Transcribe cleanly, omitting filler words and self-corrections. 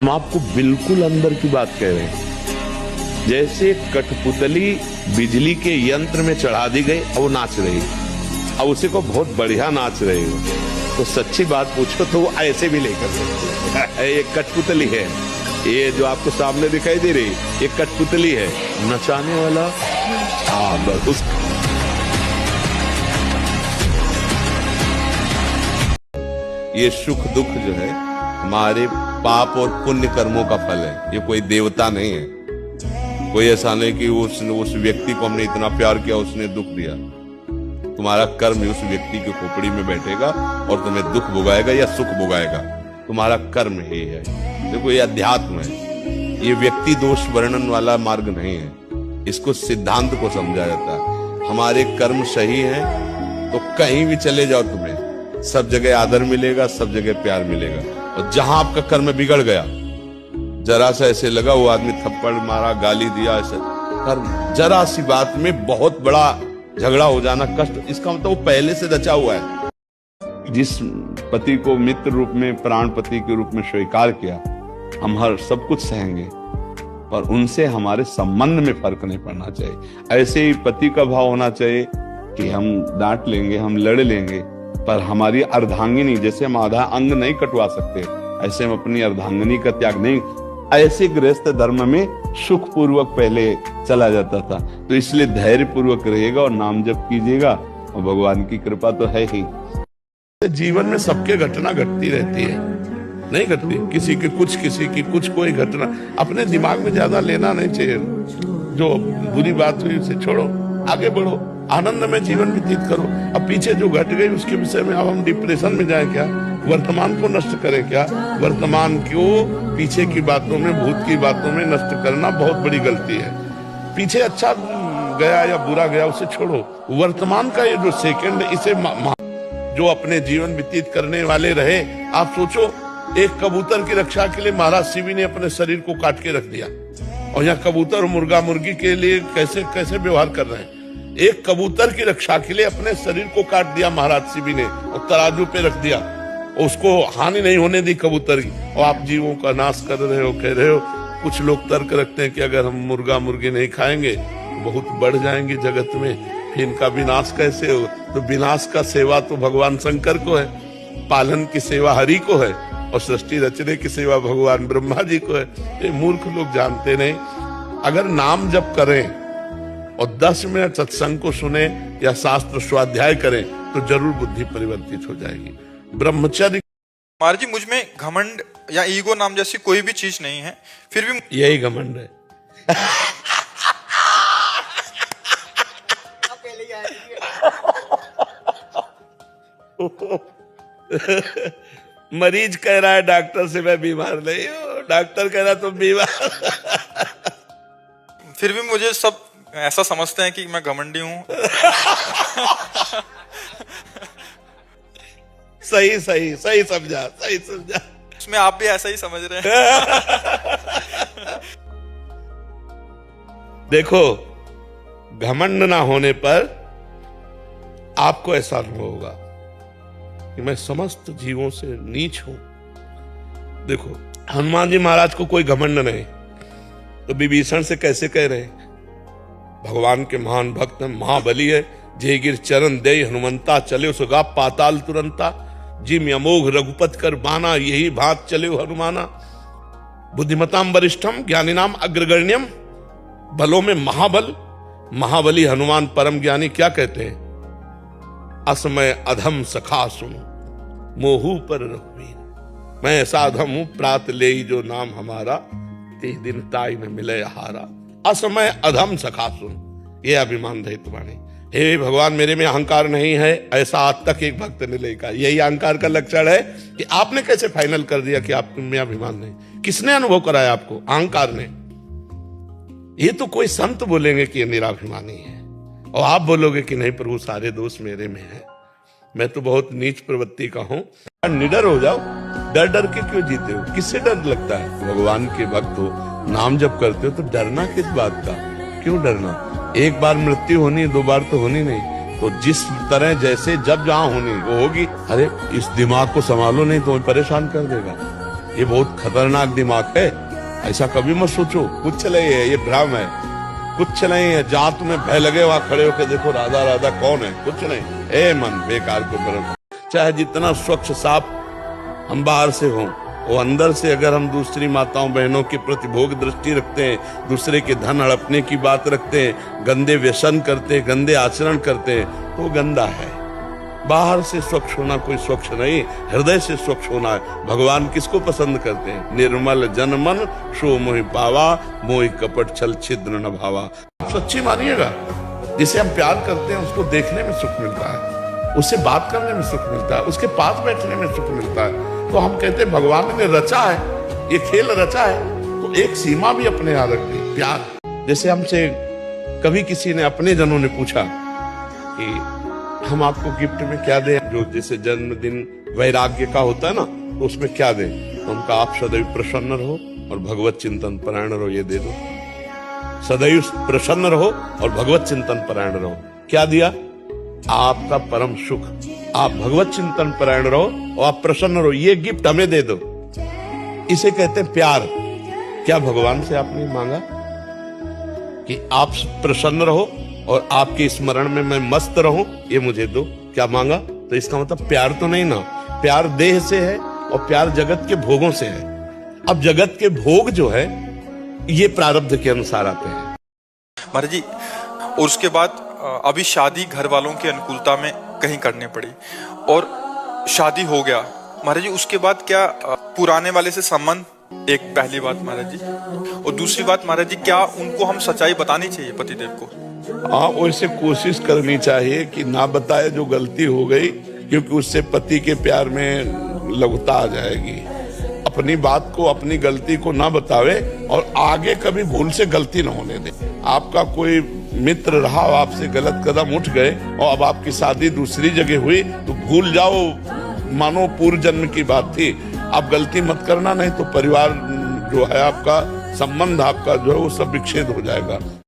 हम आपको बिल्कुल अंदर की बात कह रहे हैं। जैसे कठपुतली बिजली के यंत्र में चढ़ा दी गई, अब वो नाच रही, अब उसी को बहुत बढ़िया नाच रही हो, तो सच्ची बात पूछो तो वो ऐसे भी नहीं कर सकते। ये कठपुतली है, ये जो आपको सामने दिखाई दे रही, ये कठपुतली है, नचाने वाला बस ये सुख दुख जो है हमारे पाप और पुण्य कर्मों का फल है। ये कोई देवता नहीं है। कोई ऐसा नहीं कि उस व्यक्ति को हमने इतना प्यार किया उसने दुख दिया। तुम्हारा कर्म उस व्यक्ति की खोपड़ी में बैठेगा और तुम्हें दुख भोगाएगा या सुख भोगाएगा। तुम्हारा कर्म ही है। देखो ये अध्यात्म है, ये व्यक्ति दोष वर्णन वाला मार्ग नहीं है। इसको सिद्धांत को समझा जाता है। हमारे कर्म सही है तो कहीं भी चले जाओ तुम्हें सब जगह आदर मिलेगा, सब जगह प्यार मिलेगा। और जहां आपका कर्म बिगड़ गया, जरा सा ऐसे लगा वो आदमी थप्पड़ मारा, गाली दिया, ऐसे कर्म जरा सी बात में बहुत बड़ा झगड़ा हो जाना कष्ट, इसका मतलब वो पहले से रचा हुआ है। जिस पति को मित्र रूप में, प्राण पति के रूप में स्वीकार किया, हम हर सब कुछ सहेंगे, पर उनसे हमारे संबंध में फर्क नहीं पड़ना चाहिए। ऐसे ही पति का भाव होना चाहिए कि हम डांट लेंगे, हम लड़ लेंगे, पर हमारी अर्धांगिनी, जैसे हम आधा अंग नहीं कटवा सकते, ऐसे हम अपनी अर्धांगिनी का त्याग नहीं। ऐसे गृहस्थ धर्म में सुख पूर्वक पहले चला जाता था। तो इसलिए धैर्य पूर्वक रहेगा और नाम जप कीजिएगा, और भगवान की कृपा तो है ही। जीवन में सबके घटना घटती रहती है, नहीं घटती किसी की कुछ, किसी की कुछ, कोई घटना अपने दिमाग में ज्यादा लेना नहीं चाहिए। जो बुरी बात हुई उसे छोड़ो, आगे बढ़ो, आनंद में जीवन व्यतीत करो। अब पीछे जो घट गई उसके विषय में अब हम डिप्रेशन में जाए क्या? वर्तमान को नष्ट करें क्या? वर्तमान को पीछे की बातों में, भूत की बातों में नष्ट करना बहुत बड़ी गलती है। पीछे अच्छा गया या बुरा गया उसे छोड़ो। वर्तमान का ये जो सेकंड, इसे जो अपने जीवन व्यतीत करने वाले रहे। आप सोचो, एक कबूतर की रक्षा के लिए महाराज शिवी ने अपने शरीर को काट के रख दिया, और यहाँ कबूतर और मुर्गा मुर्गी के लिए कैसे कैसे व्यवहार कर रहे हैं। एक कबूतर की रक्षा के लिए अपने शरीर को काट दिया महाराज शिवी ने, और तराजू पे रख दिया, उसको हानि नहीं होने दी कबूतर की। और आप जीवों का नाश कर रहे हो, कह रहे हो। कुछ लोग तर्क रखते हैं कि अगर हम मुर्गा मुर्गी नहीं खाएंगे तो बहुत बढ़ जाएंगे जगत में, फिर इनका विनाश कैसे हो? तो विनाश का सेवा तो भगवान शंकर को है, पालन की सेवा हरि को है, और सृष्टि रचने की सेवा भगवान ब्रह्मा जी को है। ये मूर्ख लोग जानते नहीं। अगर नाम जप करें और 10 मिनट सत्संग को सुने या शास्त्र स्वाध्याय करें तो जरूर बुद्धि परिवर्तित हो जाएगी। ब्रह्मचर्य। महाराज जी, मुझ में घमंड या ईगो नाम जैसी कोई भी चीज नहीं है, फिर भी यही घमंड है। मरीज कह रहा है डॉक्टर से मैं बीमार नहीं हूं, डॉक्टर कह रहा तुम बीमार। फिर भी मुझे सब ऐसा समझते हैं कि मैं घमंडी हूं। सही सही सही समझा, सही समझा। उसमें आप भी ऐसा ही समझ रहे हैं। देखो, घमंड ना होने पर आपको ऐसा अनुभव होगा कि मैं समस्त जीवों से नीच हूं। देखो, हनुमान जी महाराज को कोई घमंड नहीं, तो विभीषण से कैसे कह रहे हैं? भगवान के महान भक्त महाबली है, जय गिर चरण दे हनुमंता, चले सुगा पाताल तुरंता, जिम अमोघ रघुपत कर बाना, यही भात चले हनुमाना। बुद्धिमताम वरिष्ठम ज्ञानिनाम अग्रगण्यम, बलों में महाबल, महाबली हनुमान परम ज्ञानी। क्या कहते हैं? असमय अधम सखा सुन मोहू पर रघुवीर, मैं ऐसा अधम हूं, प्रात ले जो नाम हमारा, ते दिन ताई न मिले हारा। असमय अधम सखा सुन, ये अभिमान रहित वाणी। हे भगवान, मेरे में अहंकार नहीं है, ऐसा आज तक एक भक्त ने लिखा। यही अहंकार का लक्षण है कि आपने कैसे फाइनल कर दिया कि आप में अभिमान नहीं? किसने अनुभव कराया आपको? अहंकार ने। ये तो कोई संत बोलेंगे कि ये निराभिमानी है, और आप बोलोगे कि नहीं प्रभु सारे दोष मेरे में है, मैं तो बहुत नीच प्रवृत्ति का हूं। निडर हो जाओ, डर डर के क्यों जीते हो? किससे डर लगता है? भगवान के भक्त हो, नाम जप करते हो, तो डरना किस बात का? क्यों डरना? एक बार मृत्यु होनी, 2 बार तो होनी नहीं। तो जिस तरह जैसे जब जहां होनी वो होगी। अरे इस दिमाग को संभालो, नहीं तो परेशान कर देगा। ये बहुत खतरनाक दिमाग है, ऐसा कभी मत सोचो। कुछ नहीं है, ये भ्रम है, कुछ नहीं है। जहां तुम्हें भय लगे वहां खड़े होकर देखो राधा राधा कौन है, कुछ नहीं। ए मन बेकार को करो, चाहे जितना स्वच्छ साफ हम बाहर से हों, वो अंदर से अगर हम दूसरी माताओं बहनों के प्रति भोग दृष्टि रखते हैं, दूसरे के धन हड़पने की बात रखते हैं, गंदे व्यसन करते हैं, गंदे आचरण करते हैं, तो गंदा है। बाहर से स्वच्छ होना कोई स्वच्छ नहीं, हृदय से स्वच्छ होना है। भगवान किसको पसंद करते हैं? निर्मल जन मन शो मोहि पावा, मोहि कपट छल छिद्र न भावा। सच्ची मानिएगा, जिसे हम प्यार करते हैं उसको देखने में सुख मिलता है, उससे बात करने में सुख मिलता है, उसके पास बैठने में सुख मिलता है। तो हम कहते हैं भगवान ने रचा है, ये खेल रचा है, तो एक सीमा भी अपने यहाँ रख दी, प्यार। जैसे हमसे कभी किसी ने, अपने जनों ने पूछा कि हम आपको गिफ्ट में क्या दें, जो जैसे जन्मदिन वैराग्य का होता है ना, तो उसमें क्या दें? तो उनका आप सदैव प्रसन्न रहो और भगवत चिंतन परायण रहो, ये दे दो। सदैव प्रसन्न रहो और भगवत चिंतन परायण रहो। क्या दिया? आपका परम सुख। आप भगवत चिंतन परायण रहो और आप प्रसन्न रहो, ये गिफ्ट हमें दे दो। इसे कहते हैं प्यार। क्या भगवान से आपने मांगा कि आप प्रसन्न रहो और आपके स्मरण में मैं मस्त रहूं, ये मुझे दो? क्या मांगा? तो इसका मतलब प्यार तो नहीं ना। प्यार देह से है और प्यार जगत के भोगों से है। अब जगत के भोग जो है ये प्रारब्ध के अनुसार आते हैं महाराज जी। और उसके बाद अभी शादी घर वालों की अनुकूलता में कहीं करनी पड़ी और शादी हो गया महाराज जी, उसके बाद क्या पुराने वाले से संबंध? एक पहली बात महाराज जी, और दूसरी बात महाराज जी, क्या उनको हम सच्चाई बतानी चाहिए पतिदेव को? हाँ, वैसे कोशिश करनी चाहिए कि ना बताए जो गलती हो गई, क्योंकि उससे पति के प्यार में लघुता आ जाएगी। अपनी बात को, अपनी गलती को ना बतावे और आगे कभी भूल से गलती ना होने दे। आपका कोई मित्र रहा, आपसे गलत कदम उठ गए और अब आपकी शादी दूसरी जगह हुई, तो भूल जाओ, मानो पूर्व जन्म की बात थी। आप गलती मत करना, नहीं तो परिवार जो है आपका, संबंध आपका जो है वो सब विच्छेद हो जाएगा।